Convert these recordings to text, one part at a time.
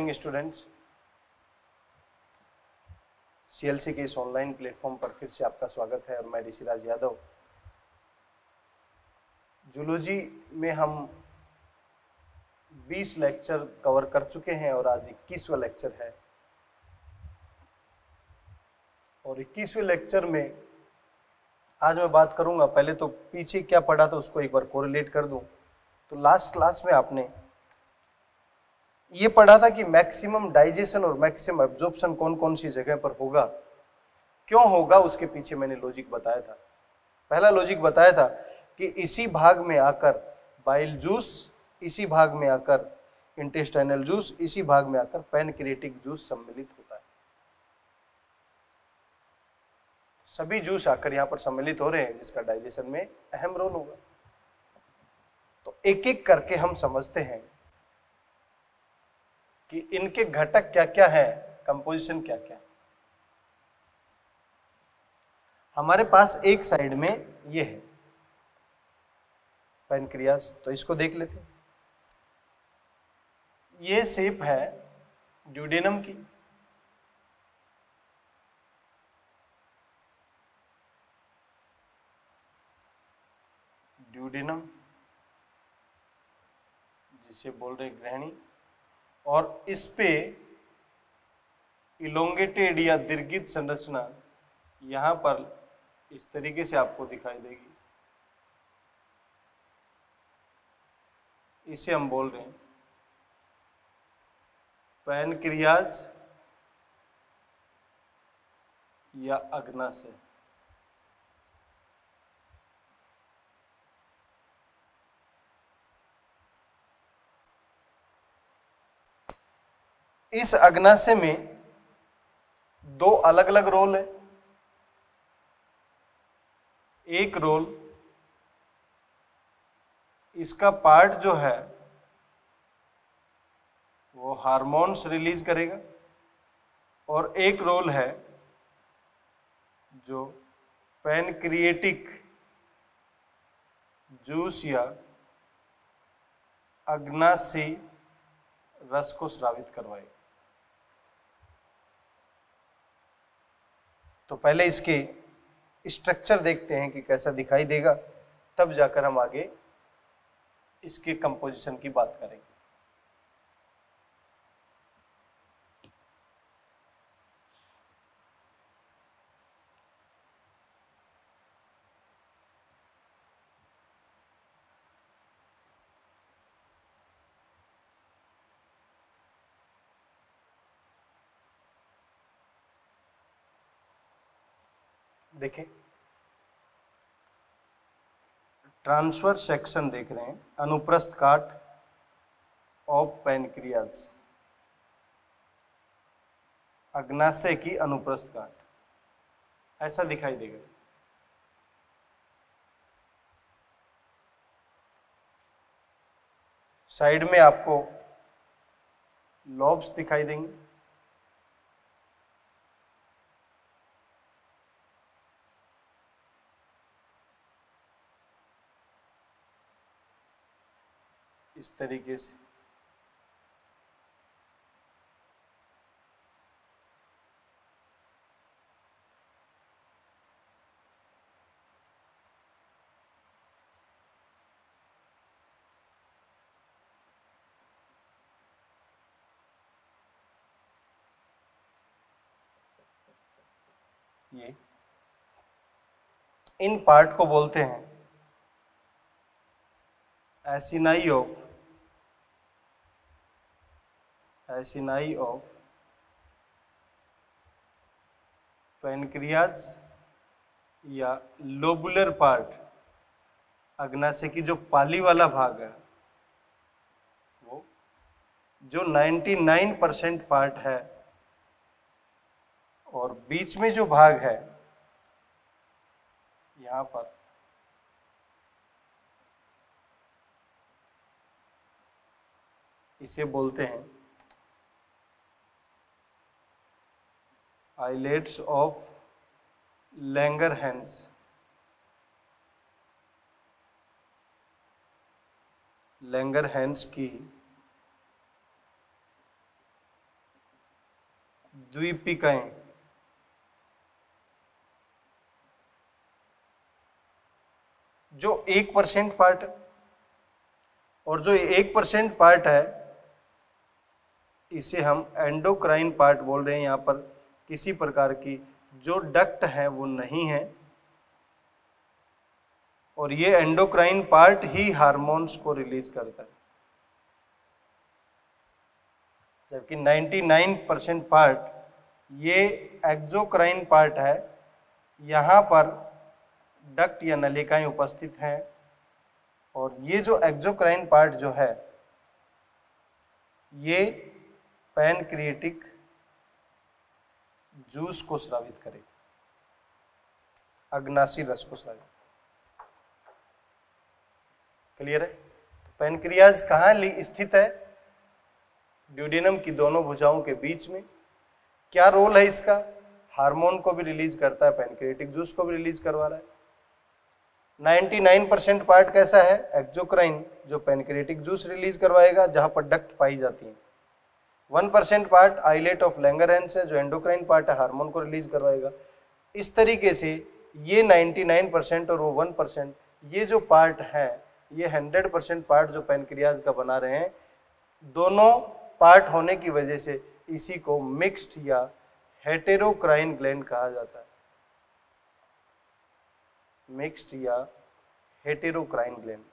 Morning students. CLC के इस online platform पर फिर से आपका स्वागत है और मैं ऋषिराज यादव। जूलॉजी में हम 20 लेक्चर कवर कर चुके हैं और आज 21वां लेक्चर है। और 21वें लेक्चर में आज मैं बात करूंगा, पहले तो पीछे क्या पढ़ा था उसको एक बार कोरिलेट कर दूं। तो लास्ट क्लास में आपने ये पढ़ा था कि मैक्सिमम डाइजेशन और मैक्सिमम एब्जॉर्प्शन कौन कौन सी जगह पर होगा, क्यों होगा, उसके पीछे मैंने लॉजिक बताया था। पहला लॉजिक बताया था कि इसी भाग में आकर बाइल जूस, इसी भाग में आकर इंटेस्टाइनल जूस, इसी भाग में आकर पैनक्रिएटिक जूस सम्मिलित होता है। सभी जूस आकर यहां पर सम्मिलित हो रहे हैं जिसका डाइजेशन में अहम रोल होगा। तो एक एक करके हम समझते हैं कि इनके घटक क्या क्या है, कंपोजिशन क्या क्या है। हमारे पास एक साइड में ये है पैनक्रियास, तो इसको देख लेते हैं। ये शेप है ड्यूडेनम की। ड्यूडेनम जिसे बोल रहे ग्रहणी, और इस पे इलोंगेटेड या दीर्घित संरचना यहां पर इस तरीके से आपको दिखाई देगी। इसे हम बोल रहे हैं पैनक्रियाज या अग्नाशय। इस अग्नाशय में दो अलग अलग रोल है। एक रोल इसका पार्ट जो है वो हार्मोन्स रिलीज करेगा, और एक रोल है जो पैनक्रिएटिक जूस या अग्नाशयी रस को स्रावित करवाएगा। तो पहले इसके स्ट्रक्चर देखते हैं कि कैसा दिखाई देगा, तब जाकर हम आगे इसके कंपोजिशन की बात करेंगे। देखें, ट्रांसवर्स सेक्शन देख रहे हैं, अनुप्रस्थ काट ऑफ पैनक्रियाज, अग्नाशय की अनुप्रस्थ काट ऐसा दिखाई देगा। साइड में आपको लॉब्स दिखाई देंगे। इस तरीके से ये इन पार्ट को बोलते हैं एसिनाई ऑफ पैनक्रियाज या लोबुलर पार्ट। अग्नाशय की जो पाली वाला भाग है वो जो 99% पार्ट है, और बीच में जो भाग है यहां पर इसे बोलते हैं आइलेट्स ऑफ लैंगरहैंस। लैंगरहैंस की द्वीपिकाएं, जो 1% पार्ट, और जो 1% पार्ट है इसे हम एंडोक्राइन पार्ट बोल रहे हैं। यहाँ पर किसी प्रकार की जो डक्ट है वो नहीं है, और ये एंडोक्राइन पार्ट ही हार्मोन्स को रिलीज करता है, जबकि 99% पार्ट ये एक्सोक्राइन पार्ट है। यहाँ पर डक्ट या नलिकाएं उपस्थित हैं, और ये जो एक्सोक्राइन पार्ट जो है ये पैनक्रिएटिक जूस को स्रावित करेगा, अग्नाशी रस को स्रावित। क्लियर है? पैनक्रियाज कहाँ स्थित है? ड्यूडेनम की दोनों भुजाओं के बीच में। क्या रोल है इसका? हार्मोन को भी रिलीज करता है, पैनक्रिएटिक जूस को भी रिलीज करवा रहा है। 99% पार्ट कैसा है? एक्सोक्राइन, जो पैनक्रिएटिक जूस रिलीज करवाएगा जहां पर डक्ट पाई जाती है। 1% पार्ट आइलेट ऑफ लैंगरहैंस है, जो एंडोक्राइन पार्ट है, हार्मोन को रिलीज करवाएगा। इस तरीके से ये 99% और वो 1%, ये जो पार्ट है ये 100% पार्ट जो पैनक्रियाज का बना रहे हैं। दोनों पार्ट होने की वजह से इसी को मिक्स्ड या हेटेरोक्राइन ग्लैंड कहा जाता है। मिक्स्ड या हेटेरोक्राइन ग्लैंड,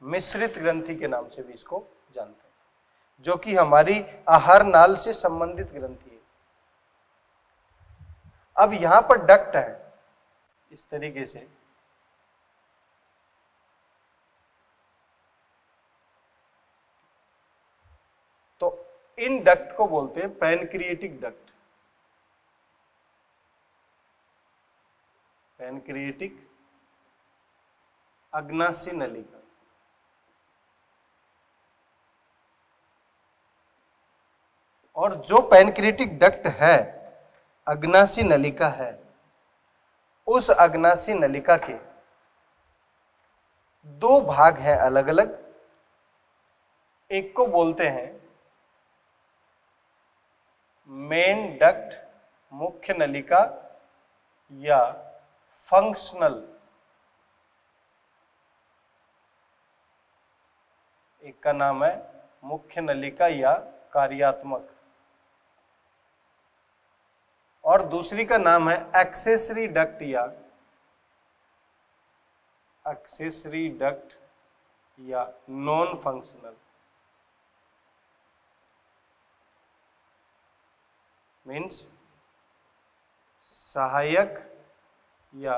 मिश्रित ग्रंथि के नाम से भी इसको जानते हैं, जो कि हमारी आहार नाल से संबंधित ग्रंथि है। अब यहां पर डक्ट है इस तरीके से, तो इन डक्ट को बोलते हैं पैनक्रिएटिक डक्ट। पैनक्रिएटिक अग्नाशी नलिका। और जो पैनक्रिएटिक डक्ट है, अग्नाशी नलिका है, उस अग्नाशी नलिका के दो भाग हैं अलग अलग। एक को बोलते हैं मेन डक्ट, मुख्य नलिका, या फंक्शनल। एक का नाम है मुख्य नलिका या कार्यात्मक, और दूसरी का नाम है एक्सेसरी डक्ट या एक्सेसरी डक्ट या नॉन फंक्शनल। मीन्स सहायक या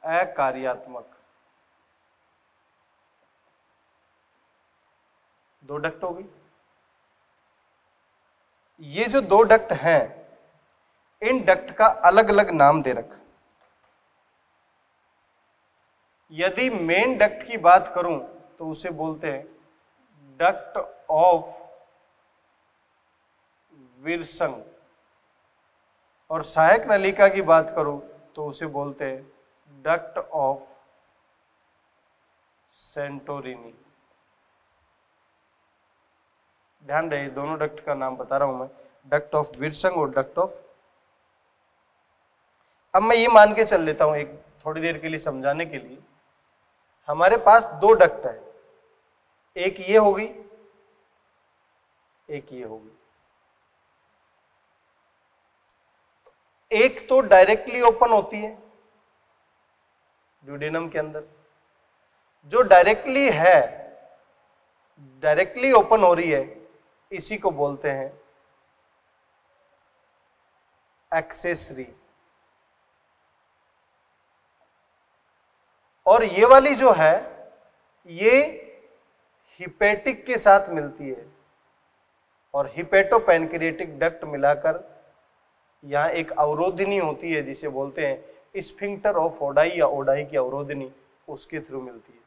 अकार्यात्मक। दो डक्ट हो गई। ये जो दो डक्ट हैं, इन डक्ट का अलग अलग नाम दे रखा। यदि मेन डक्ट की बात करूं तो उसे बोलते हैं डक्ट ऑफ विर्संग, और सहायक नलिका की बात करूं तो उसे बोलते हैं डक्ट ऑफ सेंटोरिनी। ध्यान रहे, दोनों डक्ट का नाम बता रहा हूं मैं, डक्ट ऑफ विर्संग और डक्ट ऑफ। अब मैं ये मान के चल लेता हूं एक थोड़ी देर के लिए समझाने के लिए, हमारे पास दो डक्ट है, एक ये होगी, एक ये होगी। एक तो डायरेक्टली ओपन होती है ड्यूडेनम के अंदर, जो डायरेक्टली ओपन हो रही है, इसी को बोलते हैं एक्सेसरी। और ये वाली जो है ये हिपेटिक के साथ मिलती है, और हिपेटो पैनक्रिएटिक डक्ट मिलाकर यहां एक अवरोधिनी होती है जिसे बोलते हैं स्फिंक्टर ऑफ ओडाई या ओडाई की अवरोधिनी, उसके थ्रू मिलती है।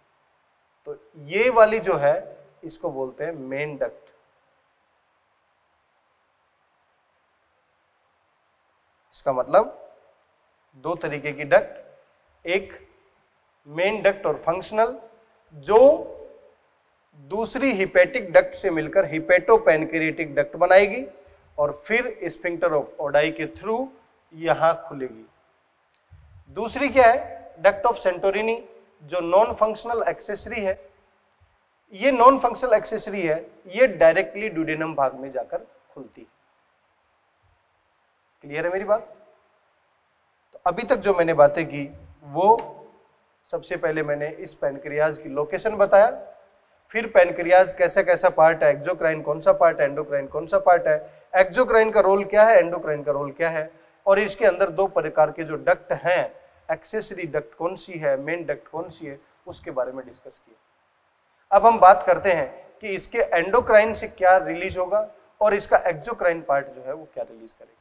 तो ये वाली जो है इसको बोलते हैं मेन डक्ट। इसका मतलब दो तरीके की डक्ट, एक मेन डक्ट और फंक्शनल, जो दूसरी हिपेटिक डक्ट से मिलकर हिपेटोपैनक्रियाटिक डक्ट बनाएगी और फिर स्फिंक्टर ऑफ ओडाई के थ्रू यहां खुलेगी। दूसरी क्या है? डक्ट ऑफ सेंटोरिनी, जो नॉन फंक्शनल एक्सेसरी है। ये नॉन फंक्शनल एक्सेसरी है, ये डायरेक्टली ड्यूडेनम भाग में जाकर खुलती है। क्लियर है मेरी बात? तो अभी तक जो मैंने बातें की वो सबसे पहले मैंने इस पैनक्रियाज की लोकेशन बताया, फिर पैनक्रियाज कैसा कैसा पार्ट है, एक्सोक्राइन कौन सा पार्ट है, एंडोक्राइन कौन सा पार्ट है, एक्सोक्राइन का रोल क्या है, एंडोक्राइन का रोल क्या है, और इसके अंदर दो प्रकार के जो डक्ट हैं, एक्सेसरी डक्ट कौन सी है, मेन डक्ट कौन सी है, उसके बारे में डिस्कस किया। अब हम बात करते हैं कि इसके एंडोक्राइन से क्या रिलीज होगा और इसका एक्सोक्राइन पार्ट जो है वो क्या रिलीज करेगा।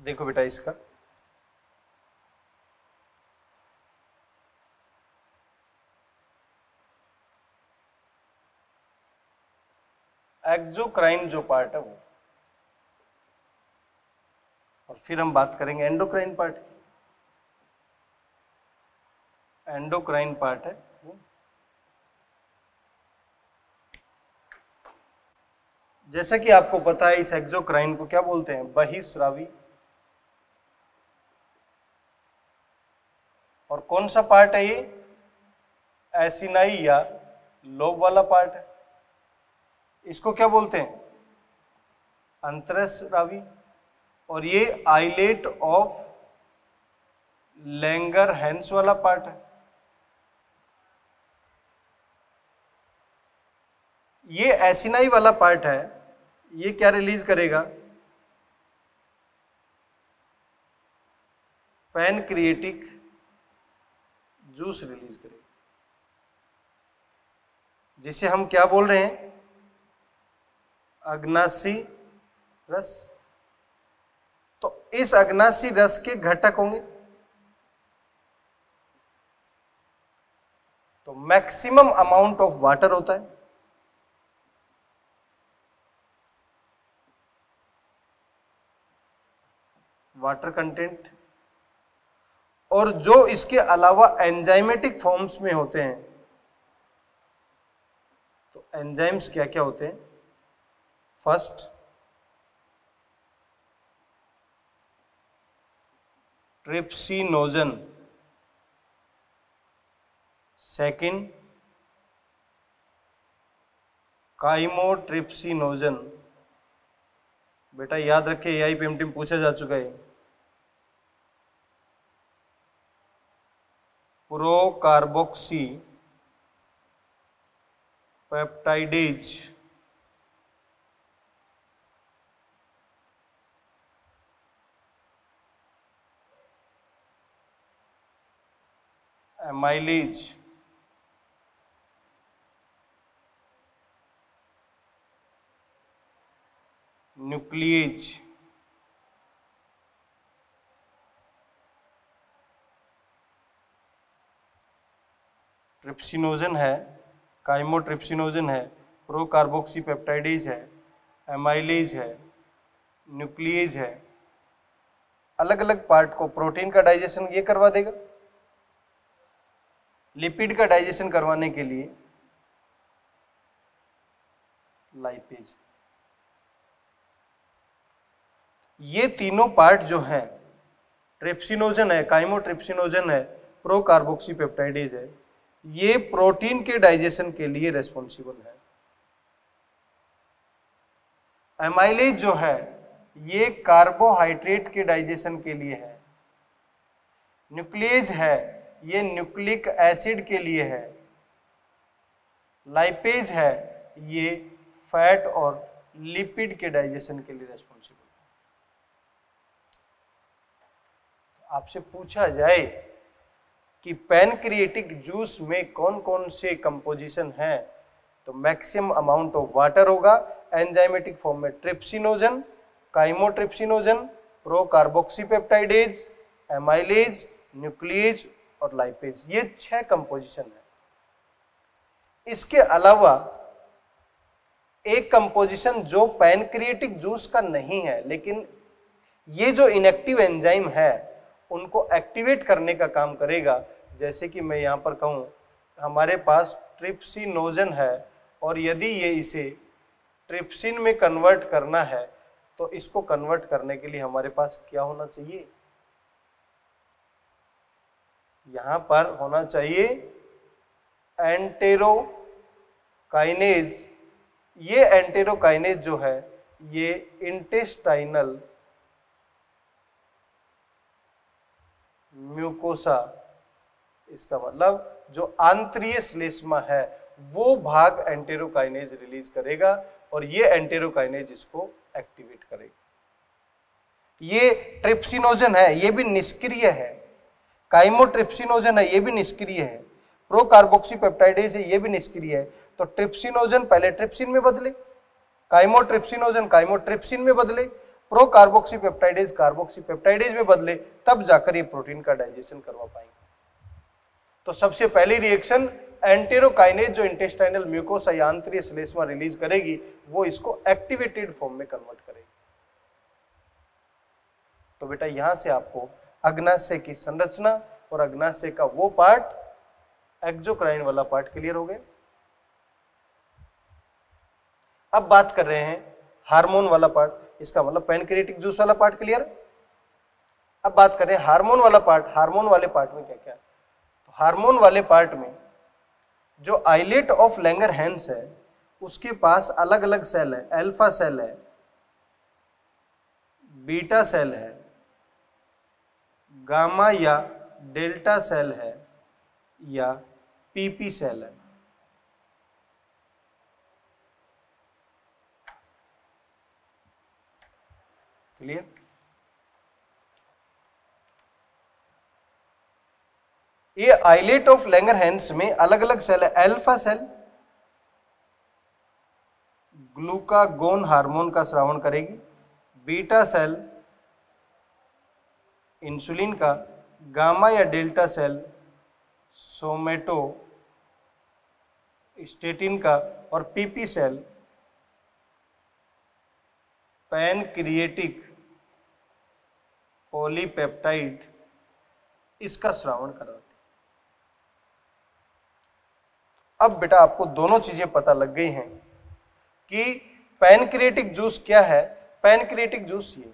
देखो बेटा, इसका एक्सोक्राइन जो पार्ट है वो, और फिर हम बात करेंगे एंडोक्राइन पार्ट की। एंडोक्राइन पार्ट है वो, जैसा कि आपको पता है इस एक्सोक्राइन को क्या बोलते हैं? बहिस्रावी। और कौन सा पार्ट है ये? एसिनाई या लोब वाला पार्ट है। इसको क्या बोलते हैं? अंतरस्रावी। और ये आइलेट ऑफ लैंगरहैंस वाला पार्ट है। ये एसिनाई वाला पार्ट है, ये क्या रिलीज करेगा? पैनक्रिएटिक जूस रिलीज करेगा, जिसे हम क्या बोल रहे हैं? अग्नासी रस। तो इस अग्नासी रस के घटक होंगे, तो मैक्सिमम अमाउंट ऑफ वाटर होता है, वाटर कंटेंट, और जो इसके अलावा एंजाइमेटिक फॉर्म्स में होते हैं, तो एंजाइम्स क्या क्या होते हैं? First trypsinogen, second chymotrypsinogen. बेटा याद रखिए, AIPMT में पूछा जा चुका है। Procarboxy peptidase, amylase, nuclease, trypsinogen है, काइमोट्रिप्सिनोजन है, प्रोकार्बोक्सी पेप्टाइडेज है, एमाइलेज है, न्यूक्लिएज है। अलग अलग पार्ट को, प्रोटीन का डाइजेशन ये करवा देगा, लिपिड का डाइजेशन करवाने के लिए लाइपेज। ये तीनों पार्ट जो है, ट्रिप्सिनोजन है, काइमोट्रिप्सिनोजन है, प्रोकार्बोक्सी पेप्टाइडेज है, ये प्रोटीन के डाइजेशन के लिए रेस्पॉन्सिबल है। एमाइलेज जो है ये कार्बोहाइड्रेट के डाइजेशन के लिए है। न्यूक्लिएज है, ये न्यूक्लिक एसिड के लिए है। लाइपेज है, ये फैट और लिपिड के डाइजेशन के लिए रेस्पॉन्सिबल है। आपसे पूछा जाए कि पैनक्रिएटिक जूस में कौन कौन से कंपोजिशन हैं, तो मैक्सिमम अमाउंट ऑफ वाटर होगा, एंजाइमेटिक फॉर्म में ट्रिप्सिनोजन, काइमोट्रिप्सिनोजन, प्रोकार्बोक्सीपेप्टाइडेज, एमाइलेज, न्यूक्लिएज और लाइपेज, ये 6 कंपोजिशन है। इसके अलावा एक कंपोजिशन जो पैनक्रिएटिक जूस का नहीं है, लेकिन ये जो इनएक्टिव एंजाइम है उनको एक्टिवेट करने का काम करेगा। जैसे कि मैं यहाँ पर कहूँ हमारे पास ट्रिप्सिनोजन है और यदि ये इसे ट्रिप्सिन में कन्वर्ट करना है तो इसको कन्वर्ट करने के लिए हमारे पास क्या होना चाहिए, यहाँ पर होना चाहिए एंटेरोकाइनेज। ये एंटेरोकाइनेज जो है ये इंटेस्टाइनल म्यूकोसा, इसका मतलब जो आंतरीय श्लेष्मा है वो भाग एंटेरोकाइनेज रिलीज करेगा और ये एंटेरोकाइनेज इसको एक्टिवेट करेगा। ये ट्रिप्सिनोजन है, ये भी निष्क्रिय है, काइमोट्रिप्सिनोजन है, ये भी निष्क्रिय है, प्रोकार्बोक्सीपेप्टाइडेज है, ये भी निष्क्रिय है। तो ट्रिप्सिनोजन पहले ट्रिप्सिन में बदले, काइमोट्रिप्सिनोजन काइमोट्रिप्सिन में बदले, प्रोकार्बोक्सीपेप्टाइडेज कार्बोक्सीपेप्टाइडेज में बदले, तब जाकर ये प्रोटीन का डाइजेशन करवा पाएंगे। तो सबसे पहली रिएक्शन एंटेरोकाइनेज जो इंटेस्टाइनल म्यूकोसा या आंतरीय श्लेष्मा रिलीज करेगी वो इसको एक्टिवेटेड फॉर्म में कन्वर्ट करेगी। तो बेटा यहां से आपको अग्नाशय की संरचना और अग्नाशय का वो पार्ट, एक्सोक्राइन वाला पार्ट क्लियर हो गए। अब बात कर रहे हैं हार्मोन वाला पार्ट, इसका मतलब पैनक्रिएटिक जूस वाला पार्ट क्लियर। अब बात करें हार्मोन वाला पार्ट। हार्मोन वाले पार्ट में क्या क्या, तो हार्मोन वाले पार्ट में जो आइलेट ऑफ लैंगरहैंस है उसके पास अलग अलग सेल है, अल्फा सेल है, बीटा सेल है, गामा या डेल्टा सेल है या पीपी सेल है। क्लियर। ये आइलेट ऑफ लैंगरहैंस में अलग अलग सेल है। अल्फा सेल ग्लूकागोन हार्मोन का स्रावण करेगी, बीटा सेल इंसुलिन का, गामा या डेल्टा सेल सोमेटोस्टेटिन का और पीपी सेल पैनक्रिएटिक पॉलीपेप्टाइड इसका स्रावण कराती। अब बेटा आपको दोनों चीजें पता लग गई हैं कि पैनक्रिएटिक जूस क्या है। पैनक्रिएटिक जूस ये,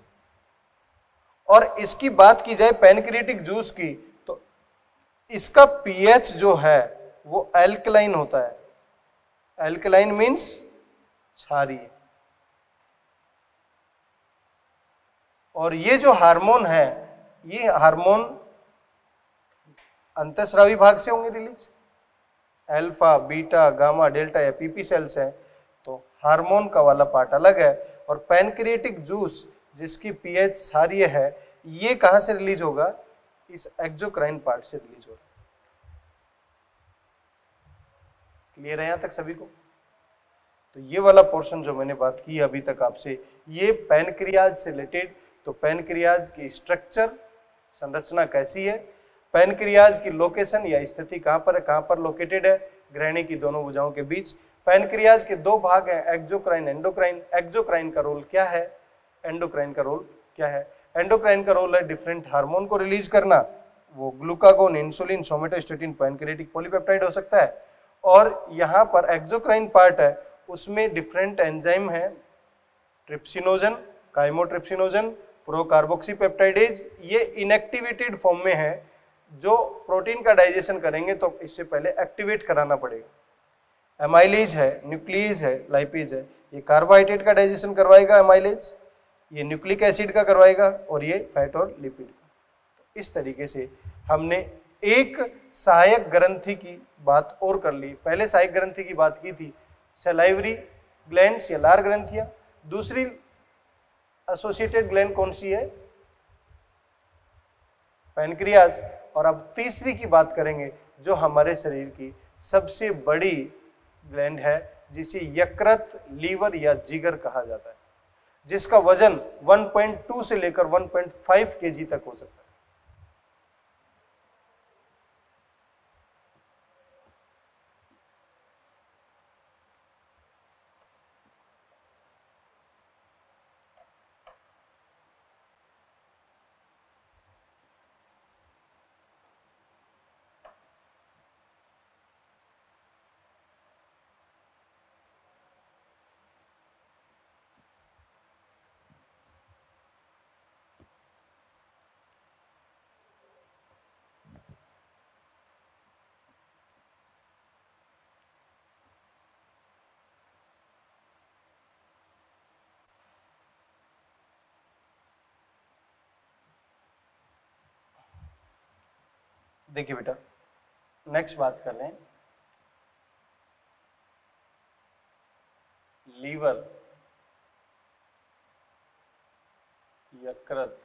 और इसकी बात की जाए पैनक्रिएटिक जूस की तो इसका पीएच जो है वो अल्कलाइन होता है। अल्कलाइन मीन्स क्षारीय। और ये जो हार्मोन है ये हार्मोन अंतःस्रावी भाग से होंगे release, alpha beta gamma delta या पीपी सेल्स हैं, तो हार्मोन का वाला पार्ट अलग है। और पैनक्रिएटिक जूस जिसकी पीएच क्षारीय है ये कहां से रिलीज होगा, इस एक्सोक्राइन पार्ट से रिलीज होगा। क्लियर है यहां तक सभी को। तो ये वाला पोर्शन जो मैंने बात की अभी तक आपसे, ये पैनक्रियाज से रिलेटेड। तो पैनक्रियाज की स्ट्रक्चर, संरचना कैसी है, पैनक्रियाज की लोकेशन या स्थिति कहां पर है, कहां पर लोकेटेड है, ग्रहणी की दोनों भुजाओं के बीच। पैनक्रियाज के दो भाग हैं, एक्सोक्राइन एंडोक्राइन। एक्सोक्राइन का रोल क्या है, एंडोक्राइन का रोल क्या है। एंडोक्राइन का रोल है डिफरेंट हार्मोन को रिलीज करना, वो glucagon, insulin, somatostatin, pancreatic polypeptide हो सकता है। और यहाँ पर एक्सोक्राइन पार्ट है उसमें डिफरेंट एंजाइम है, ट्रिप्सिनोजन, काइमोट्रिप्सिनोजन, प्रोकार्बोक्सीपेप्टाइडेज। ये इनएक्टिवेटेड फॉर्म में है, जो प्रोटीन का डाइजेशन करेंगे तो इससे पहले एक्टिवेट कराना पड़ेगा। एमाइलेज है, न्यूक्लियस है, लाइपेज है। ये कार्बोहाइड्रेट का डाइजेशन करवाएगा एमाइलेज, ये न्यूक्लिक एसिड का करवाएगा और ये फैट और लिपिड का। तो इस तरीके से हमने एक सहायक ग्रंथि की बात और कर ली। पहले सहायक ग्रंथि की बात की थी सलाइवरी ग्लैंड्स या लार ग्रंथियां। दूसरी एसोसिएटेड ग्लैंड कौन सी है, पैनक्रियाज। और अब तीसरी की बात करेंगे जो हमारे शरीर की सबसे बड़ी ग्लैंड है, जिसे यकृत, लीवर या जिगर कहा जाता है, जिसका वजन 1.2 से लेकर 1.5 केजी तक हो सकता है। देखिए बेटा, नेक्स्ट बात कर लें लीवर, यकृत,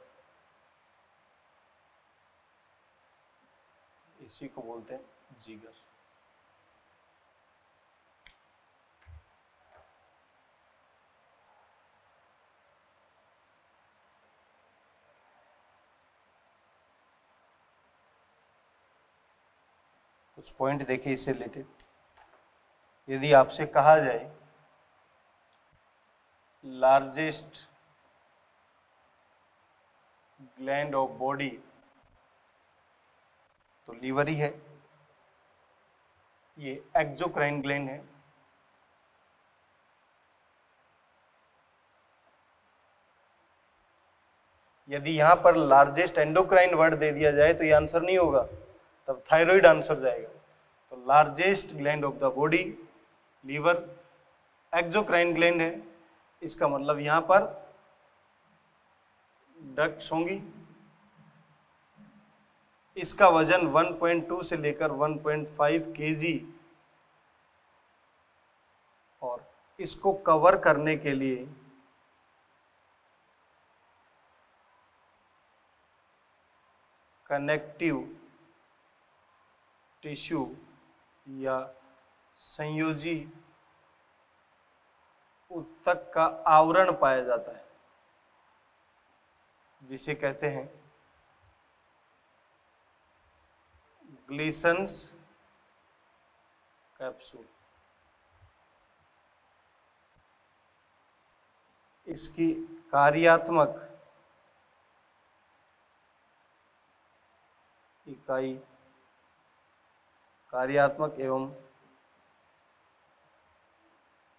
इसी को बोलते हैं जिगर। कुछ पॉइंट देखिए इससे रिलेटेड। यदि आपसे कहा जाए लार्जेस्ट ग्लैंड ऑफ बॉडी, तो लीवर ही है। ये एक्सोक्राइन ग्लैंड है। यदि यहां पर लार्जेस्ट एंडोक्राइन वर्ड दे दिया जाए तो ये आंसर नहीं होगा, तब थायराइड आंसर जाएगा। तो largest gland of the body liver, exocrine gland है, इसका मतलब यहां पर डक्ट्स होंगी। इसका वजन 1.2 से लेकर 1.5 केजी, और इसको कवर करने के लिए कनेक्टिव टिश्यू या संयोजी ऊतक का आवरण पाया जाता है, जिसे कहते हैं ग्लीसन्स कैप्सूल। इसकी कार्यात्मक इकाई, कार्यात्मक एवं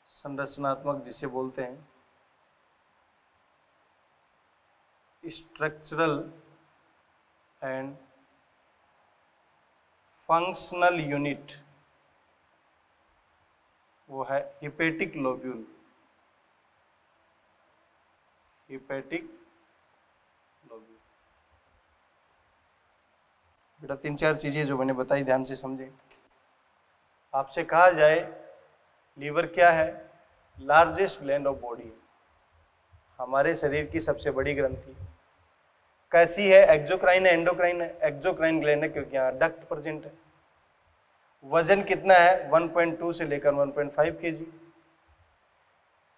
संरचनात्मक जिसे बोलते हैं स्ट्रक्चरल एंड फंक्शनल यूनिट, वो है हिपेटिक लोब्यूल। Hepatic lobule. बेटा 3-4 चीजें जो मैंने बताई ध्यान से समझें। आपसे कहा जाए लीवर क्या है, लार्जेस्ट ग्लैंड ऑफ बॉडी, हमारे शरीर की सबसे बड़ी ग्रंथि। कैसी है, एक्सोक्राइन है, एंडोक्राइन है? एक्सोक्राइन ग्लैंड है क्योंकि यहाँ डक्ट प्रेजेंट है। वजन कितना है, 1.2 से लेकर 1.5 केजी।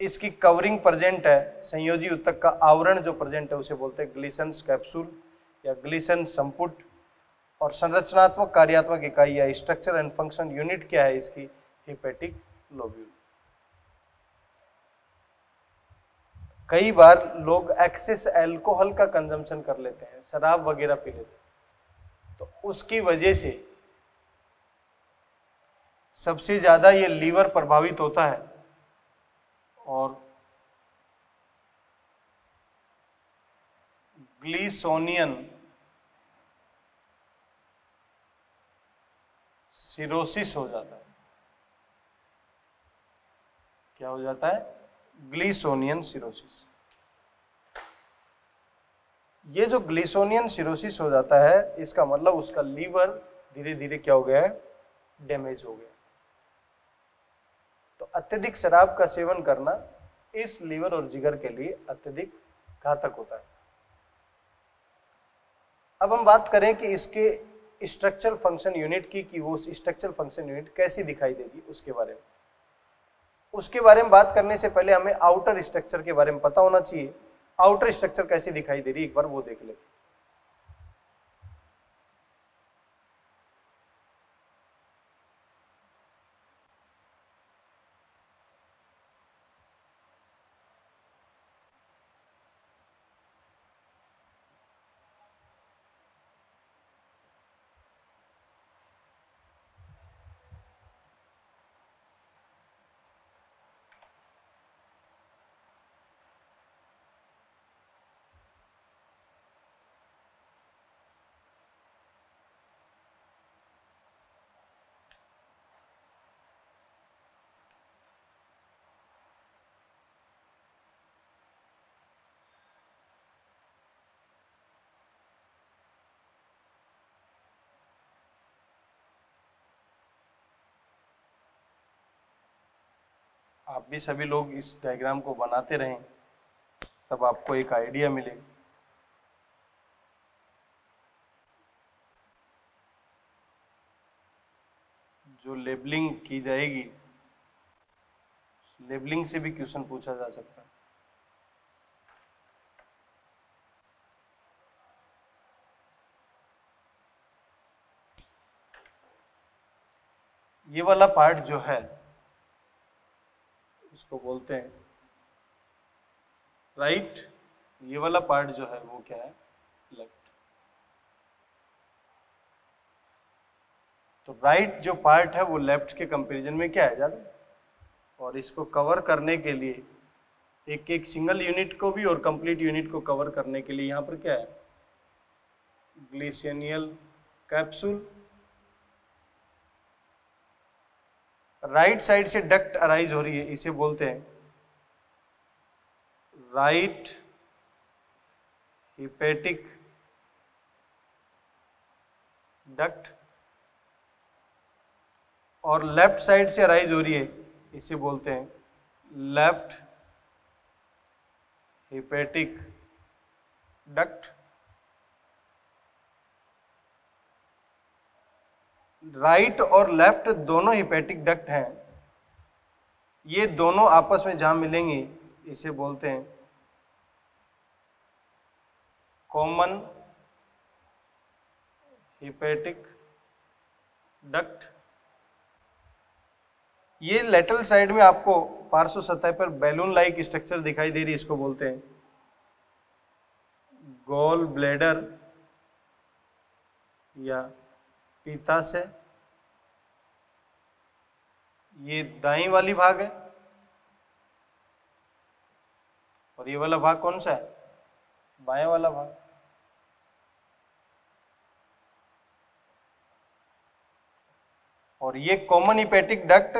इसकी कवरिंग प्रेजेंट है, संयोजी ऊतक का आवरण जो प्रेजेंट है उसे बोलते हैं ग्लीसन्स कैप्सूल या ग्लीसन संपुट। और संरचनात्मक कार्यात्मक इकाई या स्ट्रक्चर एंड फंक्शन यूनिट क्या है इसकी, हिपेटिक लोब्यूल। कई बार लोग एक्सेस अल्कोहल का कंजम्पशन कर लेते हैं, शराब वगैरह पी लेते हैं, तो उसकी वजह से सबसे ज्यादा ये लीवर प्रभावित होता है। और ग्लीसोनियन सिरोसिस हो जाता है। क्या हो जाता है, ग्लीसोनियन सिरोसिस। ये जो ग्लीसोनियन सिरोसिस हो जाता है, इसका मतलब उसका लीवर धीरे धीरे क्या हो गया है, डैमेज हो गया। तो अत्यधिक शराब का सेवन करना इस लीवर और जिगर के लिए अत्यधिक घातक होता है। अब हम बात करें कि इसके स्ट्रक्चरल फंक्शन यूनिट की, कि वो स्ट्रक्चरल फंक्शन यूनिट कैसी दिखाई देगी उसके बारे में बात करने से पहले हमें आउटर स्ट्रक्चर के बारे में पता होना चाहिए। आउटर स्ट्रक्चर कैसी दिखाई दे रही है एक बार वो देख लेते हैं। आप भी सभी लोग इस डायग्राम को बनाते रहें, तब आपको एक आइडिया मिले। जो लेबलिंग की जाएगी, लेबलिंग से भी क्वेश्चन पूछा जा सकता है। ये वाला पार्ट जो है इसको बोलते हैं राइट, ये वाला पार्ट जो है वो क्या है, लेफ्ट। तो राइट जो पार्ट है वो लेफ्ट के कंपैरिजन में क्या है ज़्यादा, और इसको कवर करने के लिए एक एक सिंगल यूनिट को भी और कंप्लीट यूनिट को कवर करने के लिए यहाँ पर क्या है, ग्लिसैनियल कैप्सूल। राइट साइड से डक्ट अराइज हो रही है, इसे बोलते हैं राइट हिपैटिक डक्ट, और लेफ्ट साइड से अराइज हो रही है, इसे बोलते हैं लेफ्ट हिपैटिक डक्ट। राइट और लेफ्ट दोनों हिपैटिक डक्ट हैं, ये दोनों आपस में जहां मिलेंगे इसे बोलते हैं कॉमन हिपैटिक डक्ट। ये लेटरल साइड में आपको पार्श्व सतह पर बैलून लाइक स्ट्रक्चर दिखाई दे रही है, इसको बोलते हैं गॉल ब्लैडर या पित्ताशय। ये दाईं वाली भाग है और ये वाला भाग कौन सा है, बाएं वाला भाग। और ये कॉमन हिपैटिक डक्ट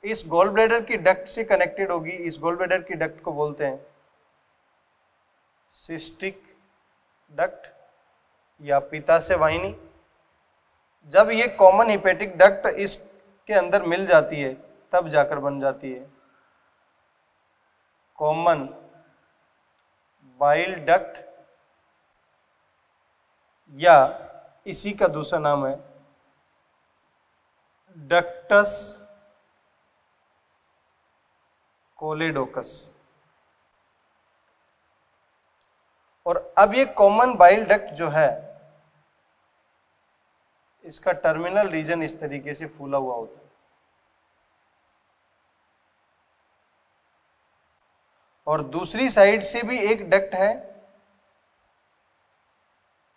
इस गॉल ब्लैडर की डक्ट से कनेक्टेड होगी, इस गॉल ब्लैडर की डक्ट को बोलते हैं सिस्टिक डक्ट या पित्ताशय वाहिनी। जब ये कॉमन हिपैटिक डक्ट इसके अंदर मिल जाती है तब जाकर बन जाती है कॉमन बाइल डक्ट, या इसी का दूसरा नाम है डक्टस कोलेडोकस। और अब ये कॉमन बाइल डक्ट जो है इसका टर्मिनल रीजन इस तरीके से फूला हुआ होता है, और दूसरी साइड से भी एक डक्ट है,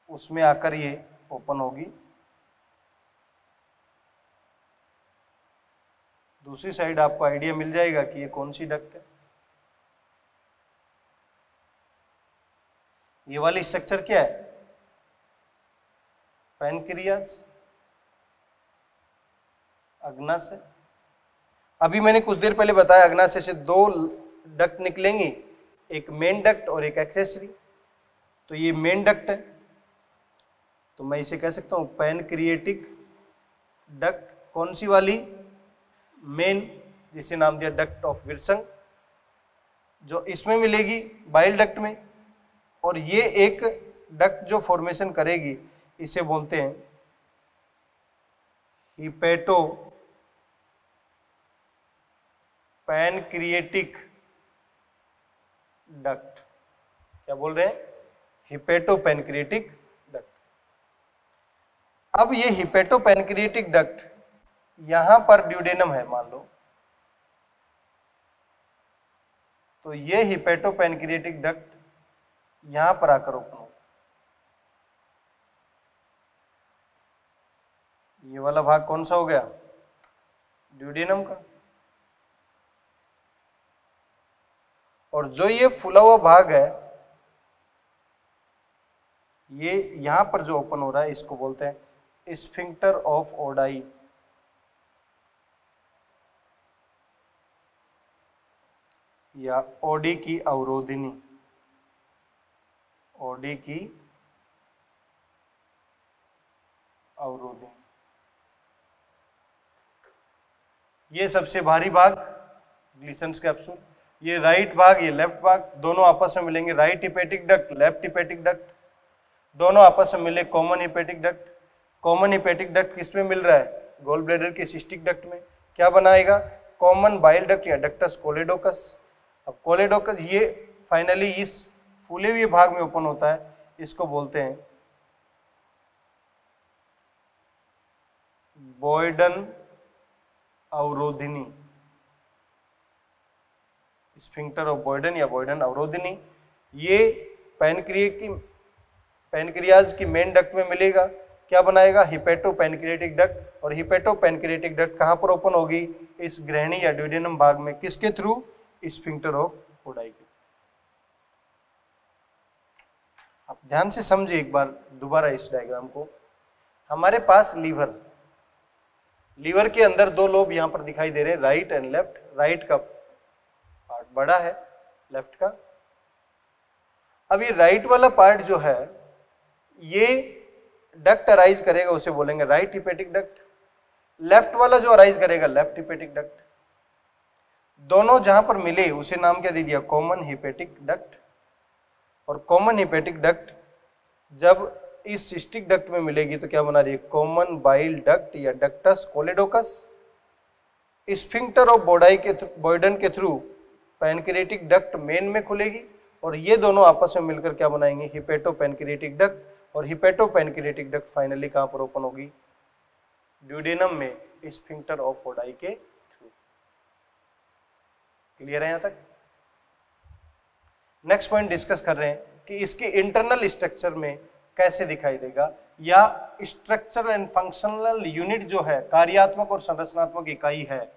उसमें आकर ये ओपन होगी। दूसरी साइड आपको आइडिया मिल जाएगा कि ये कौन सी डक्ट है। ये वाली स्ट्रक्चर क्या है, पैनक्रियाज अग्नाशय। अभी मैंने कुछ देर पहले बताया अग्नाशय से दो डक्ट निकलेंगी, एक मेन डक्ट और एक एक्सेसरी। तो ये मेन डक्ट है, तो मैं इसे कह सकता हूं पैनक्रिएटिक डक्ट। कौन सी वाली, मेन, जिसे नाम दिया डक्ट ऑफ विल्सन, जो इसमें मिलेगी बाइल डक्ट में। और ये एक डक्ट जो फॉर्मेशन करेगी इसे बोलते हैं हिपेटो पैनक्रिएटिक डक्ट। क्या बोल रहे हैं? Hepato pancreatic duct. अब ये हिपेटो पैनक्रिएटिक डक्ट यहां पर ड्यूडेनम है मान लो, तो ये हिपेटो पैनक्रिएटिक डक्ट यहां पर आकर ओपन हो, ये वाला भाग कौन सा हो गया? ड्यूडेनम का। और जो ये फूला हुआ भाग है ये यहां पर जो ओपन हो रहा है इसको बोलते हैं स्फिंक्टर ऑफ ओडाई। या ओडी की अवरोधिनी, ओडी की अवरोधिनी। ये सबसे भारी भाग ग्लिसन्स कैप्सूल, ये राइट भाग, ये लेफ्ट भाग, दोनों आपस में मिलेंगे। Right hepatic duct, left hepatic duct, दोनों आपस में मिले common hepatic duct. Common hepatic duct किस में मिल रहा है? गॉल ब्लैडर के सिस्टिक डक्ट में। क्या बनाएगा? कॉमन बाइल डक्ट या डक्टस कोलेडोकस। अब कोलेडोकस ये फाइनली इस फूले हुए भाग में ओपन होता है, इसको बोलते हैं बॉयडन अवरोधिनी, स्फिंक्टर ऑफ बॉयडन या बॉयडन अवरोधिनी। ये पैनक्रियाज की मेन डक्ट में मिलेगा। क्या बनाएगा? Hepato pancreatic duct. और हिपेटो पैनक्रिएटिक डक्ट कहां पर ओपन होगी? इस ग्रहणी या ड्यूडेनम भाग में। किसके थ्रू? स्फिंक्टर ऑफ ओडाई के। आप ध्यान से समझिए एक बार दोबारा इस डायग्राम को। हमारे पास लीवर, लीवर के अंदर दो लोब यहां पर दिखाई दे रहे हैं, राइट एंड लेफ्ट। राइट का पार्ट बड़ा है, लेफ्ट का। अब ये राइट वाला पार्ट जो है ये डक्ट अराइज करेगा, उसे बोलेंगे राइट हिपेटिक डक्ट। लेफ्ट वाला जो अराइज करेगा लेफ्ट हिपेटिक डक्ट। दोनों जहां पर मिले उसे नाम क्या दे दिया? Common hepatic duct. और कॉमन हिपेटिक डक्ट जब इस सिस्टिक डक्ट में मिलेगी तो क्या बना रही है? कॉमन बाइल डक्ट या डक्टस कोलेडोकस। स्फिंक्टर ऑफ बॉयडन के थ्रू पैनक्रिएटिक डक्ट मेन में खुलेगी और ये दोनों आपस में मिलकर क्या बनाएंगे? Hepato pancreatic duct. और हिपेटो पैनक्रिएटिक डक्ट फाइनली कहां पर ओपन होगी? ड्यूडेनम में, स्फिंक्टर ऑफ ओडाई के थ्रू। क्लियर है यहां तक? नेक्स्ट पॉइंट डिस्कस कर रहे हैं कि इसके इंटरनल स्ट्रक्चर में कैसे दिखाई देगा, या स्ट्रक्चरल एंड फंक्शनल यूनिट जो है, कार्यात्मक और संरचनात्मक इकाई है,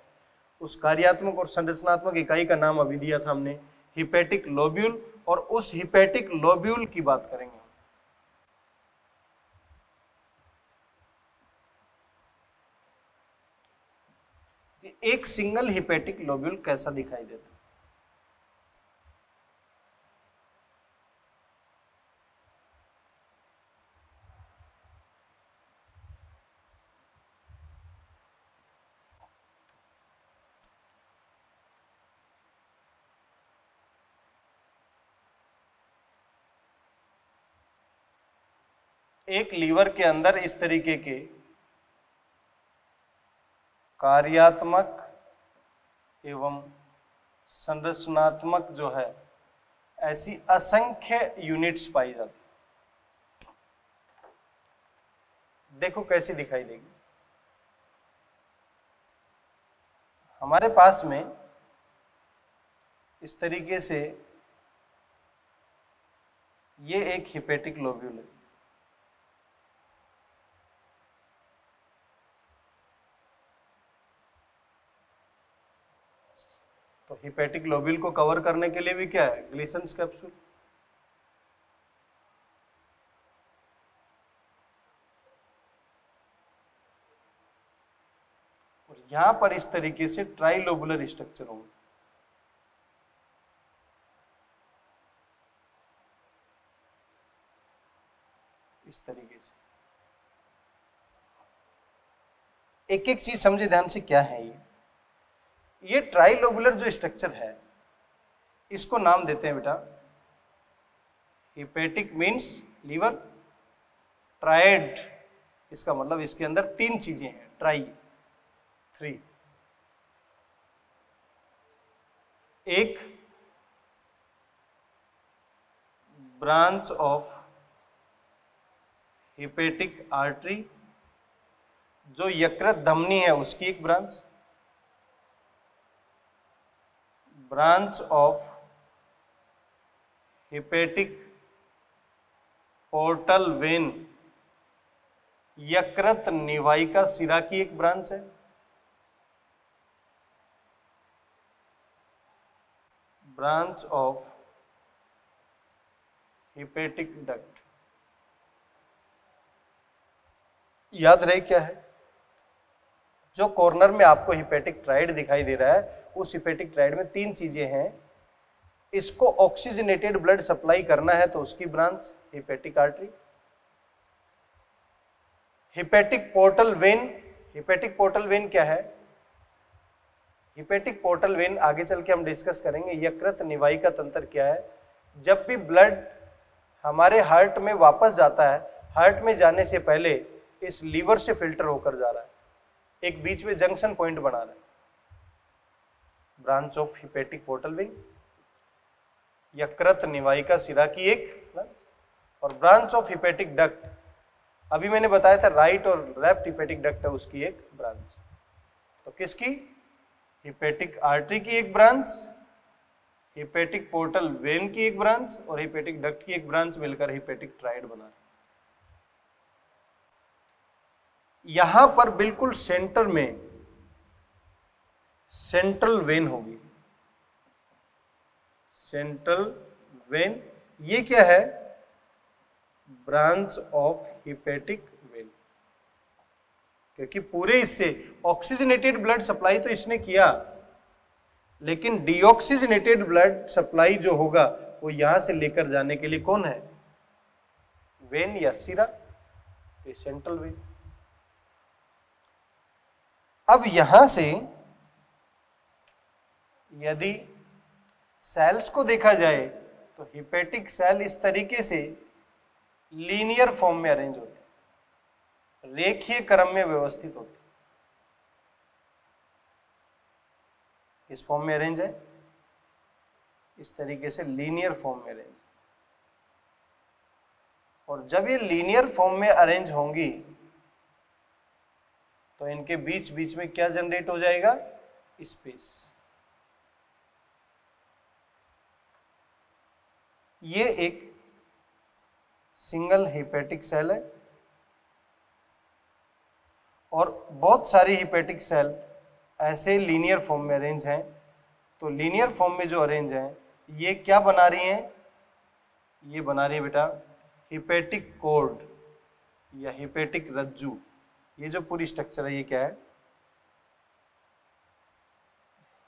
उस कार्यात्मक और संरचनात्मक इकाई का नाम अभी दिया था हमने हिपेटिक लोब्यूल। और उस हिपेटिक लोब्यूल की बात करेंगे। एक सिंगल हिपेटिक लोब्यूल कैसा दिखाई देता है? एक लीवर के अंदर इस तरीके के कार्यात्मक एवं संरचनात्मक जो है ऐसी असंख्य यूनिट्स पाई जाती। देखो कैसी दिखाई देगी। हमारे पास में इस तरीके से ये एक हिपेटिक लोब्यूल है। तो हिपेटिक लोब्यूल को कवर करने के लिए भी क्या है? Glisson's capsule. और यहां पर इस तरीके से ट्राइलोबुलर स्ट्रक्चर होंगे। इस तरीके से एक एक चीज समझे ध्यान से। क्या है ये ट्राइलोबुलर जो स्ट्रक्चर है इसको नाम देते हैं बेटा हिपेटिक मीन्स लीवर ट्राइड, इसका मतलब इसके अंदर 3 चीजें हैं, ट्राई 3। एक ब्रांच ऑफ हिपेटिक आर्टरी, जो यकृत धमनी है उसकी एक branch of hepatic portal vein, यकृत निवाहिका शिरा की एक ब्रांच है, ब्रांच ऑफ हिपेटिक डक्ट। याद रहे क्या है, जो कॉर्नर में आपको हिपेटिक ट्राइड दिखाई दे रहा है, उस हिपेटिक ट्राइड में 3 चीजें हैं। इसको ऑक्सीजनेटेड ब्लड सप्लाई करना है तो उसकी branch hepatic artery. Hepatic portal vein, hepatic portal vein क्या है? हिपेटिक पोर्टल वेन आगे चल के हम डिस्कस करेंगे। यकृत निवाहिका तंत्र क्या है? जब भी ब्लड हमारे हार्ट में वापस जाता है, हार्ट में जाने से पहले इस लीवर से फिल्टर होकर जा रहा है, एक बीच में जंक्शन पॉइंट बना रहा है, branch of hepatic portal vein, यकृत निवाहिका शिरा की एक ब्रांच, और ब्रांच ऑफ हिपेटिक डक्ट, अभी मैंने बताया था राइट और लेफ्ट हिपेटिक डक्ट है, उसकी एक ब्रांच। तो किसकी? हिपेटिक आर्टरी की एक ब्रांच, हिपेटिक पोर्टल वेन की एक ब्रांच और हिपेटिक डक्ट की एक ब्रांच मिलकर हिपेटिक ट्राइड बना। यहां पर बिल्कुल सेंटर में सेंट्रल वेन होगी, सेंट्रल वेन। ये क्या है? ब्रांच ऑफ हिपेटिक वेन, क्योंकि पूरे इससे ऑक्सीजनेटेड ब्लड सप्लाई तो इसने किया, लेकिन डीऑक्सीजनेटेड ब्लड सप्लाई जो होगा वो यहां से लेकर जाने के लिए कौन है? वेन या शिरा, तो सेंट्रल वेन। अब यहां से यदि सेल्स को देखा जाए तो हिपेटिक सेल इस तरीके से लीनियर फॉर्म में अरेंज होते हैं, रेखीय क्रम में व्यवस्थित होते हैं। किस फॉर्म में अरेंज है? इस तरीके से लीनियर फॉर्म में अरेंज। और जब ये लीनियर फॉर्म में अरेंज होंगी तो इनके बीच बीच में क्या जनरेट हो जाएगा? स्पेस। ये एक सिंगल हिपेटिक सेल है और बहुत सारी हिपेटिक सेल ऐसे लीनियर फॉर्म में अरेंज हैं। तो लीनियर फॉर्म में जो अरेंज हैं, ये क्या बना रही हैं? ये बना रही है बेटा हिपेटिक कॉर्ड या हिपेटिक रज्जु। ये जो पूरी स्ट्रक्चर है ये क्या है?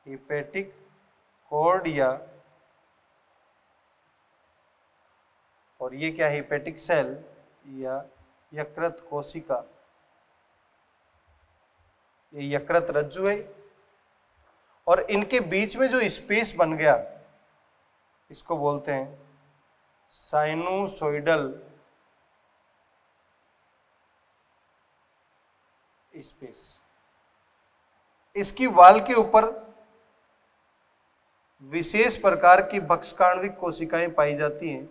हिपेटिक कॉर्ड या, और ये क्या है? हिपेटिक सेल या यकृत कोशिका। ये यकृत रज्जु है और इनके बीच में जो स्पेस बन गया इसको बोलते हैं साइनोसोइडल स्पेस। इसकी वाल के ऊपर विशेष प्रकार की भक्षकाण्विक कोशिकाएं पाई जाती हैं,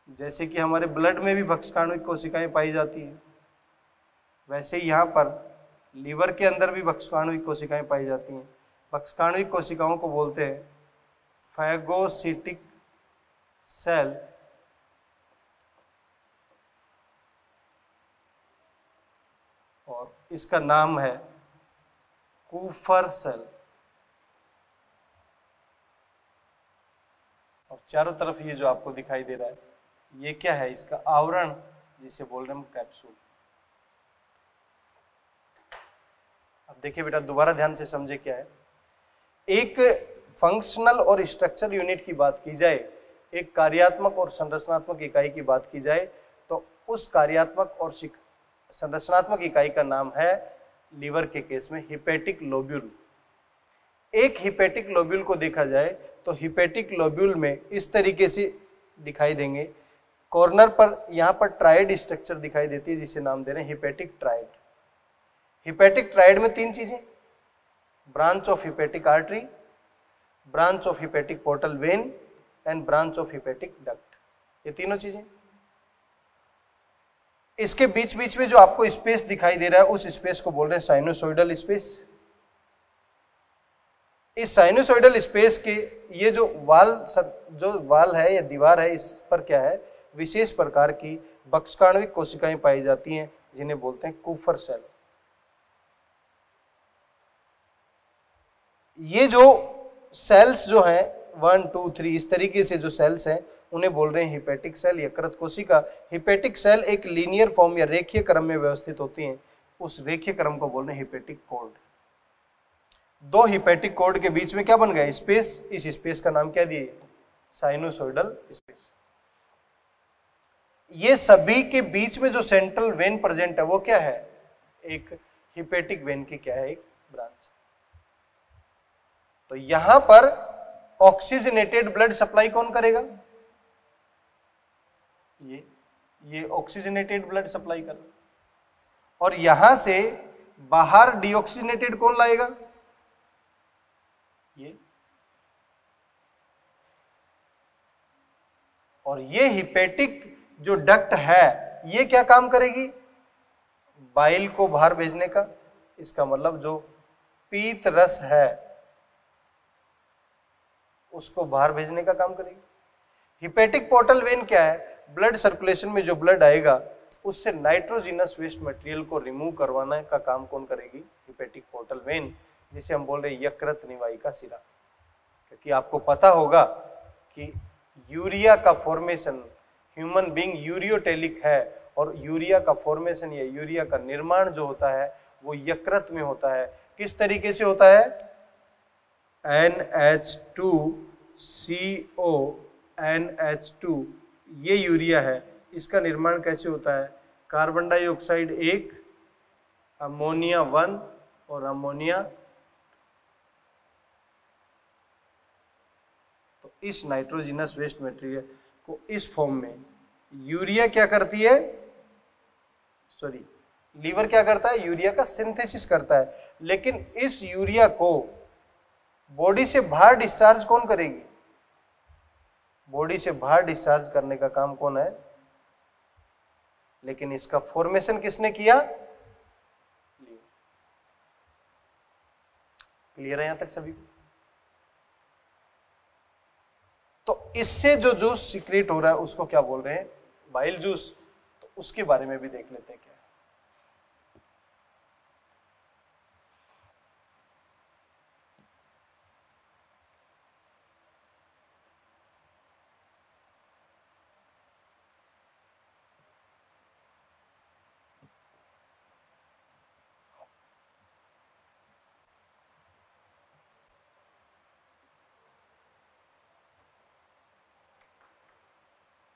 जैसे कि हमारे ब्लड में भी भक्षकाण्विक कोशिकाएं पाई जाती हैं, वैसे यहाँ पर लीवर के अंदर भी भक्षकाण्विक कोशिकाएं पाई जाती हैं। भक्षकाण्विक कोशिकाओं को बोलते हैं फैगोसिटिक सेल और इसका नाम है कूफर सेल। और चारों तरफ ये जो आपको दिखाई दे रहा है ये क्या है? इसका आवरण, जिसे बोल रहे हैं कैप्सूल। अब देखिए बेटा, दोबारा ध्यान से समझे क्या है। एक फंक्शनल और स्ट्रक्चर यूनिट की बात की जाए, एक कार्यात्मक और संरचनात्मक इकाई की बात की जाए, तो उस कार्यात्मक और संरचनात्मक इकाई का नाम है लीवर के केस में हिपेटिक लोब्यूल। एक हिपेटिक लोब्यूल को देखा जाए तो हिपेटिक लोब्यूल में इस तरीके से दिखाई देंगे कॉर्नर पर यहां पर ट्राइड स्ट्रक्चर दिखाई देती है जिसे नाम दे रहे हैं हिपेटिक ट्राइड। हिपेटिक ट्राइड में तीन चीजें, branch of hepatic artery, branch of hepatic portal vein and branch of hepatic duct, ये तीनों चीजें। इसके बीच बीच में जो आपको स्पेस दिखाई दे रहा है उस स्पेस को बोल रहे हैं साइनोसॉइडल स्पेस। इस साइनोसॉइडल स्पेस के ये जो वाल है या दीवार है, इस पर क्या है, विशेष प्रकार की बक्ष्काण्विक कोशिकाएं पाई जाती हैं जिन्हें बोलते हैं कूफर सेल। ये जो सेल्स जो हैं 1 2 3 इस तरीके से जो सेल्स हैं उन्हें बोल रहे हैं हिपेटिक सेल, यकृत कोशिका। हिपेटिक सेल एक लीनियर फॉर्म या रेखीय क्रम में व्यवस्थित होती हैं, उस रेखीय क्रम को बोल रहे हैं हिपेटिक कॉर्ड। दो हिपेटिक कॉर्ड के बीच में क्या बन गया, स्पेस। इस स्पेस का नाम क्या दिए, साइनोसॉइडल स्पेस। ये सभी के बीच में जो सेंट्रल वेन प्रेजेंट है वो क्या है, एक हिपेटिक वेन की क्या है, एक ब्रांच। तो यहां पर ऑक्सीजनेटेड ब्लड सप्लाई कौन करेगा, ये ऑक्सीजनेटेड ब्लड सप्लाई कर, और यहां से बाहर डीऑक्सीजनेटेड कौन लाएगा, ये। और ये हिपेटिक जो डक्ट है ये क्या काम करेगी, बाइल को बाहर भेजने का। इसका मतलब जो पीत रस है उसको बाहर भेजने का काम करेगी। हिपेटिक पोर्टल वेन क्या है, ब्लड सर्कुलेशन में जो ब्लड आएगा उससे नाइट्रोजिनस वेस्ट मटेरियल को रिमूव करवाने का काम कौन करेगी, हिपेटिक पोर्टल वेन, जिसे हम बोल रहे हैं यकृत निवाहिका शिरा। क्योंकि आपको पता होगा कि यूरिया का फॉर्मेशन, ह्यूमन बीइंग यूरियोटेलिक है, और यूरिया का फॉर्मेशन या यूरिया का निर्माण जो होता है वो यकृत में होता है। किस तरीके से होता है, NH2CO NH2, ये यूरिया है, इसका निर्माण कैसे होता है, कार्बन डाइऑक्साइड 1, अमोनिया 1 और अमोनिया। तो इस नाइट्रोजिनस वेस्ट मटेरियल को इस फॉर्म में यूरिया क्या करती है, लीवर क्या करता है, यूरिया का सिंथेसिस करता है। लेकिन इस यूरिया को बॉडी से बाहर डिस्चार्ज कौन करेगी, बॉडी से बाहर डिस्चार्ज करने का काम कौन है, लेकिन इसका फॉर्मेशन किसने किया, क्लियर है यहां तक सभी को। तो इससे जो जूस सीक्रेट हो रहा है उसको क्या बोल रहे हैं, बाइल जूस। तो उसके बारे में भी देख लेते हैं क्या है।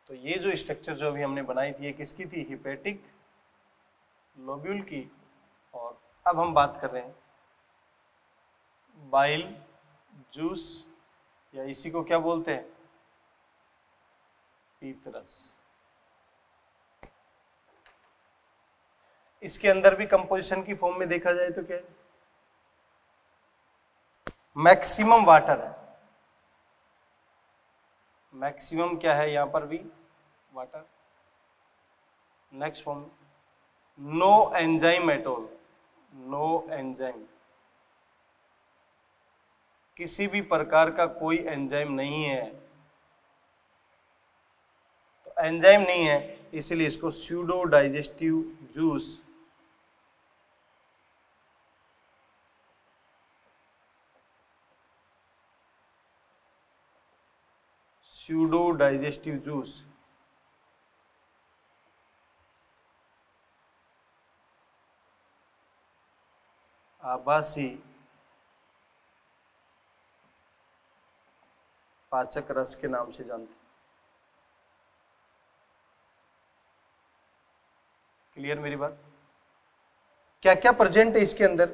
तो ये जो स्ट्रक्चर जो अभी हमने बनाई थी ये किसकी थी, हिपेटिक लोब्यूल की। और अब हम बात कर रहे हैं बाइल जूस, या इसी को क्या बोलते हैं, पीतरस। इसके अंदर भी कंपोजिशन की फॉर्म में देखा जाए तो क्या है, मैक्सिमम वाटर है, मैक्सिमम क्या है यहां पर भी water. Next form, no enzyme at all, no enzyme, किसी भी प्रकार का कोई एंजाइम नहीं है। तो एंजाइम नहीं है इसलिए इसको pseudo digestive juice, pseudo digestive juice. आभासी पाचक रस के नाम से जानते हैं। क्लियर मेरी बात, क्या क्या प्रेजेंट है इसके अंदर,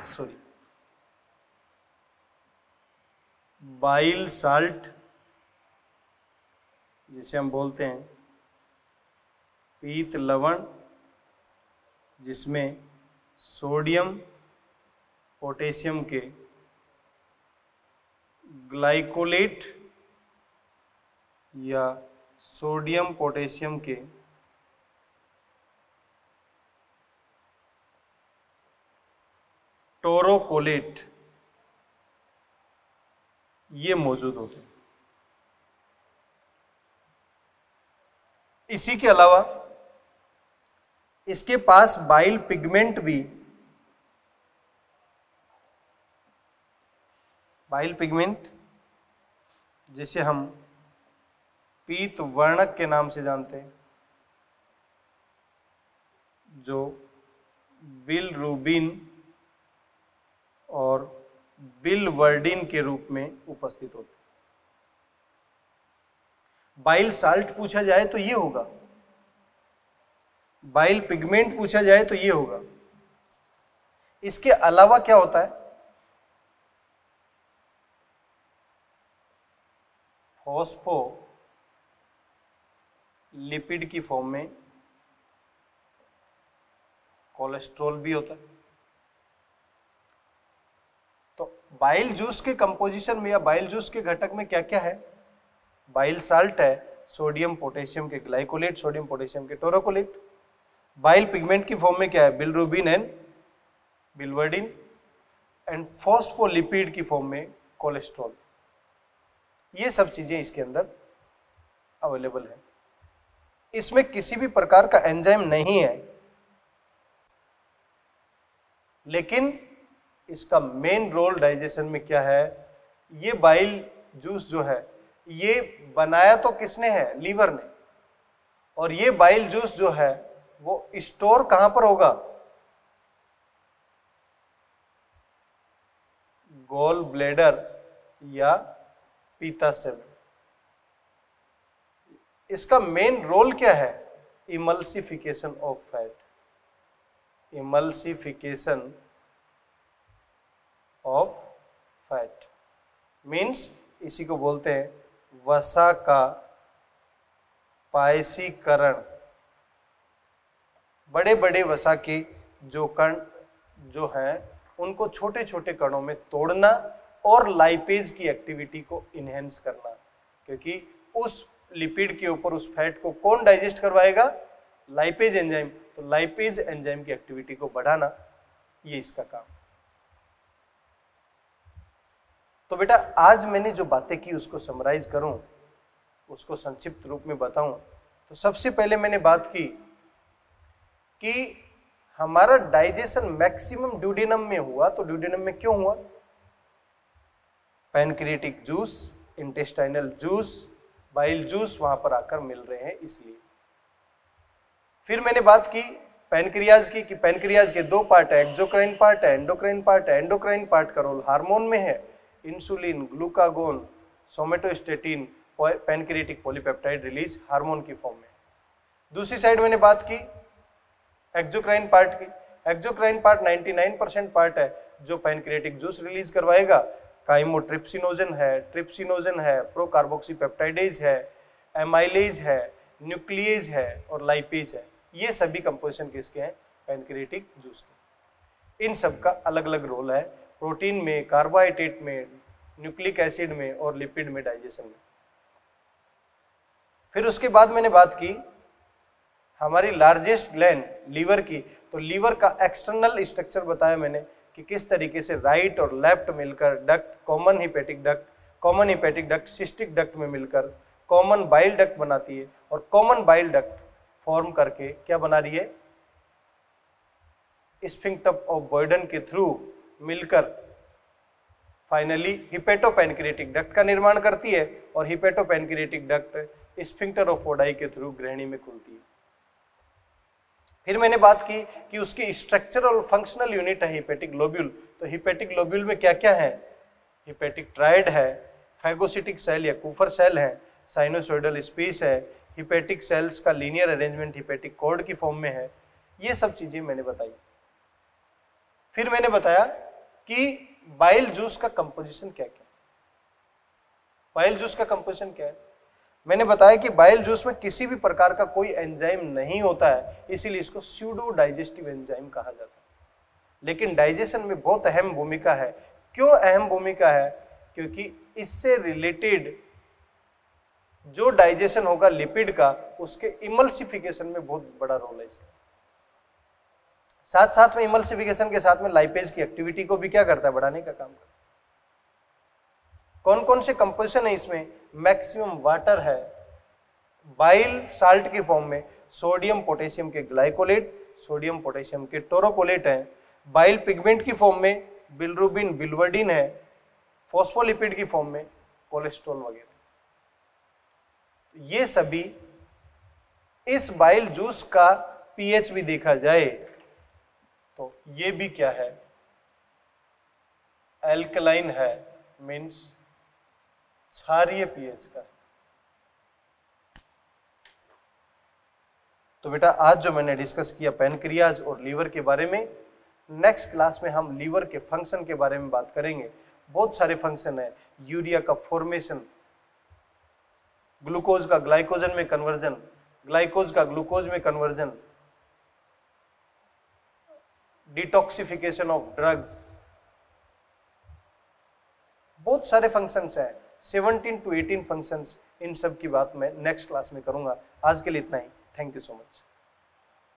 सॉरी, बाइल साल्ट, जिसे हम बोलते हैं पीत लवण, जिसमें सोडियम पोटेशियम के ग्लाइकोलेट या सोडियम पोटेशियम के टोरोकोलेट ये मौजूद होते हैं। इसी के अलावा इसके पास बाइल पिगमेंट भी, बाइल पिगमेंट जिसे हम पीत वर्णक के नाम से जानते हैं, जो बिलरुबिन और बिलवर्डिन के रूप में उपस्थित होते हैं। बाइल साल्ट पूछा जाए तो ये होगा, बाइल पिगमेंट पूछा जाए तो ये होगा। इसके अलावा क्या होता है, फॉस्फोलिपिड की फॉर्म में कोलेस्ट्रॉल भी होता है। तो बाइल जूस के कंपोजिशन में या बाइल जूस के घटक में क्या क्या है, बाइल साल्ट है, सोडियम पोटेशियम के ग्लाइकोलेट, सोडियम पोटेशियम के टोरोकोलेट। बाइल पिगमेंट की फॉर्म में क्या है, बिलरुबिन एंड बिलवर्डिन, एंड फॉस्फोलिपिड की फॉर्म में कोलेस्ट्रॉल। ये सब चीजें इसके अंदर अवेलेबल है। इसमें किसी भी प्रकार का एंजाइम नहीं है, लेकिन इसका मेन रोल डाइजेशन में क्या है, ये बाइल जूस जो है ये बनाया तो किसने है, लीवर ने। और ये बाइल जूस जो है वो स्टोर कहां पर होगा, गॉल ब्लैडर या पित्ताशय में। इसका मेन रोल क्या है, emulsification of fat, emulsification of fat means इसी को बोलते हैं वसा का पायसीकरण। बड़े बड़े वसा के जो कण जो हैं उनको छोटे छोटे कणों में तोड़ना और लाइपेज की एक्टिविटी को इनहेंस करना, क्योंकि उस लिपिड के ऊपर उस फैट को कौन डाइजेस्ट करवाएगा, लाइपेज एंजाइम। तो लाइपेज एंजाइम की एक्टिविटी को बढ़ाना, ये इसका काम। तो बेटा आज मैंने जो बातें की उसको समराइज करूं, उसको संक्षिप्त रूप में बताऊं, तो सबसे पहले मैंने बात की कि हमारा डाइजेशन मैक्सिमम ड्यूडेनम में हुआ। तो ड्यूडेनम में क्यों हुआ, pancreatic juice, intestinal juice, bile juice वहां पर आकर मिल रहे हैं इसलिए। फिर मैंने बात की पैनक्रियाज की, कि पैनक्रियाज के दो पार्ट है, एक्सोक्राइन पार्ट है, एंडोक्राइन पार्ट है। एंडोक्राइन पार्ट का रोल हार्मोन में है, insulin, glucagon, somatostatin, pancreatic polypeptide release hormone की फॉर्म में। दूसरी साइड मैंने बात की एक्सोक्राइन पार्ट की। एक्सोक्राइन पार्ट 99% पार्ट है जो पैनक्रिएटिक जूस रिलीज करवाएगा। काइमोट्रिप्सिनोजन है, ट्रिप्सिनोजन है, प्रोकार्बोक्सीपेप्टाइडेज है, एमाइलेज है, न्यूक्लिएज है और लाइपेज है। ये सभी कंपोजिशन किसके हैं, पैनक्रिएटिक जूस के। इन सब का अलग अलग रोल है, प्रोटीन में, कार्बोहाइड्रेट में, न्यूक्लिक एसिड में और लिपिड में, डाइजेशन में। फिर उसके बाद मैंने बात की हमारी लार्जेस्ट ग्लैंड लीवर की। तो लीवर का एक्सटर्नल स्ट्रक्चर बताया मैंने कि किस तरीके से राइट और लेफ्ट मिलकर duct, common hepatic duct cystic duct में मिलकर कॉमन बाइल डक्ट बनाती है, और कॉमन बाइल डक्ट फॉर्म करके क्या बना रही है, स्फिंक्टर ऑफ बॉयडन के थ्रू मिलकर फाइनली हिपेटोपैनक्रिएटिक डक्ट का निर्माण करती है, और हिपेटोपैनक्रिएटिक डक्ट स्फिंक्टर ऑफ ओडाई के थ्रू ग्रहणी में खुलती है। फिर मैंने बात की कि उसकी स्ट्रक्चरल और फंक्शनल यूनिट है हिपेटिक लोब्यूल। तो हिपेटिक लोब्यूल में क्या क्या है, हिपेटिक ट्रायड है, फैगोसिटिक सेल या कूफर सेल है, साइनोसोइडल स्पेस है, हिपेटिक सेल्स का लीनियर अरेंजमेंट हिपेटिक कॉर्ड की फॉर्म में है। ये सब चीजें मैंने बताई। फिर मैंने बताया कि बाइल जूस का कंपोजिशन क्या क्या, बाइल जूस का कंपोजिशन क्या है। मैंने बताया कि बाइल जूस में किसी भी प्रकार का कोई एंजाइम नहीं होता है, इसीलिए इसको स्यूडो डाइजेस्टिव एंजाइम कहा जाता है। लेकिन डाइजेशन में बहुत अहम भूमिका है। क्यों अहम भूमिका है? क्योंकि इससे रिलेटेड जो डाइजेशन होगा लिपिड का, उसके इमल्सिफिकेशन में बहुत बड़ा रोल है इसका। साथ साथ में इमल्सिफिकेशन के साथ में लाइपेज की एक्टिविटी को भी क्या करता है? बढ़ाने का काम करता है। कौन कौन से कंपोजिशन है इसमें? मैक्सिमम वाटर है, बाइल साल्ट की फॉर्म में सोडियम पोटेशियम के ग्लाइकोलेट, सोडियम पोटेशियम के टोरोकोलेट है, बाइल पिगमेंट की फॉर्म में बिलरुबिन बिलवर्डिन है, फॉस्फोलिपिड की फॉर्म में कोलेस्ट्रॉल वगैरह। ये सभी इस बाइल जूस का पीएच भी देखा जाए तो ये भी क्या है? एल्कलाइन है, मीन्स क्षारीय पीएच का। तो बेटा आज जो मैंने डिस्कस किया पैनक्रियाज और लीवर के बारे में, नेक्स्ट क्लास में हम लीवर के फंक्शन के बारे में बात करेंगे। बहुत सारे फंक्शन है, यूरिया का फॉर्मेशन, ग्लूकोज का ग्लाइकोजन में कन्वर्जन, ग्लाइकोज का ग्लूकोज में कन्वर्जन, डिटॉक्सिफिकेशन ऑफ ड्रग्स, बहुत सारे फंक्शंस हैं, 17 to 18 फंक्शंस। इन सब की बात मैं नेक्स्ट क्लास में करूंगा। आज के लिए इतना ही। Thank you so much.